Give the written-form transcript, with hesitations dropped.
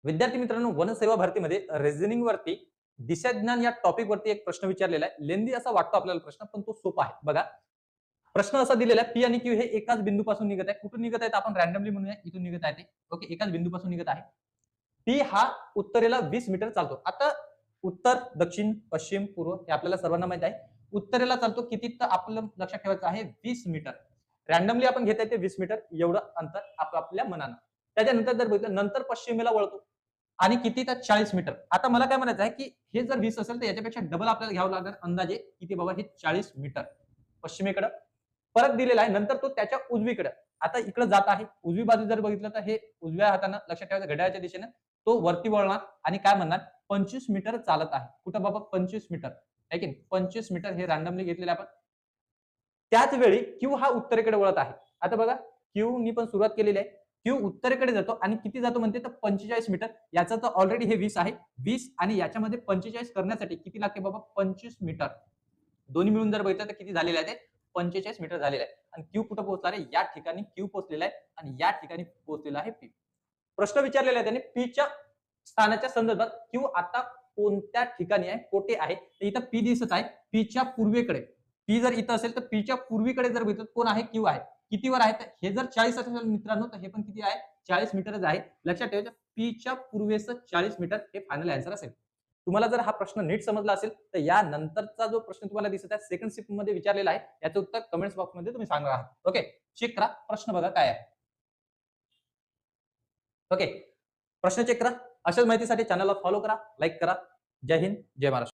विद्यार्थी मित्रांनो, वनसेवा भरतीमध्ये रिझनिंग वरती दिशाज्ञान या टॉपिक वरती एक प्रश्न विचारलेला आहे. लेंदी असा वाटतो आपल्याला प्रश्न, पण तो सोपा आहे. बघा, प्रश्न असा दिलेला आहे, पी आणि क्यू हे एकाच बिंदूपासून निघत आहे. कुठून निघत आहेत आपण रॅन्डमली म्हणूया, इथून निघत आहे ते. ओके, एकाच बिंदूपासून निघत आहे. पी हा उत्तरेला 20 मीटर चालतो. आता उत्तर, दक्षिण, पश्चिम, पूर्व हे आपल्याला सर्वांना माहित आहे. उत्तरेला चालतो किती, तर आपल्याला लक्षात ठेवायचं आहे 20 मीटर. रॅन्डमली आपण घेत आहे ते 20 मीटर एवढं अंतर आपापल्या मनानं. त्याच्यानंतर जर बघितलं, नंतर पश्चिमेला वळतो आणि किती, तर 40 मीटर. आता मला काय म्हणायचं आहे, की हे जर 20 असेल तर याच्यापेक्षा डबल आपल्याला घ्यावं लागणार, अंदाजे किती बाबा, हे 40 मीटर पश्चिमेकडे परत दिलेला आहे. नंतर तो त्याच्या उजवीकडे आता इकडे जात आहे. उजवी बाजू जर बघितलं तर हे उजव्या हाताने लक्षात ठेवायचं, घड्याळाच्या दिशेने तो वरती वळणार आणि काय म्हणणार, 25 मीटर चालत आहे. कुठं बाबा, 25 मीटर आहे की 25 मीटर हे रॅन्डमली घेतलेले आपण. त्याच वेळी क्यू हा उत्तरेकडे वळत आहे. आता बघा, क्यू नी पण सुरुवात केलेली आहे. क्यू उत्तरेकडे जातो आणि किती जातो म्हणते, तर 45 मीटर. याचा तर ऑलरेडी हे 20 आहे. 20 आणि याच्यामध्ये 45 करण्यासाठी किती लागते बाबा, 25 मीटर. दोन्ही मिळून जर बघितलं तर किती झालेलं आहे, ते 45 मीटर झालेलं आहे. आणि क्यू कुठं पोहोचला आहे, या ठिकाणी क्यू पोहोचलेला आहे आणि या ठिकाणी पोहोचलेला आहे पी. प्रश्न विचारलेला आहे त्याने, पीच्या स्थानाच्या संदर्भात क्यू आता कोणत्या ठिकाणी आहे, कोठे आहे. तर इथं पी दिसत आहे, पीच्या पूर्वेकडे. पी जर इथं असेल तर पीच्या पूर्वीकडे जर बघितलं कोण आहे, क्यू आहे. कितीवर आहे, तर हे जर 40 असेल मित्रांनो, तर हे पण किती आहे, 40 मीटरच आहे. लक्षात ठेवायचं, पीच्या पूर्वेस 40 मीटर हे फायनल आन्सर असेल. तुम्हाला जर हा प्रश्न नीट समजला असेल तर या नंतरचा जो प्रश्न तुम्हाला दिसत आहे सेकंड शिफ्ट मध्ये विचारलेला आहे, याचं उत्तर कमेंट्स बॉक्स मध्ये तुम्ही सांगणार आहात. ओके, चेक करा प्रश्न, बघा काय आहे. ओके, प्रश्न चेक करा. अशाच माहितीसाठी चॅनलला फॉलो करा, लाईक करा. जय हिंद, जय महाराष्ट्र.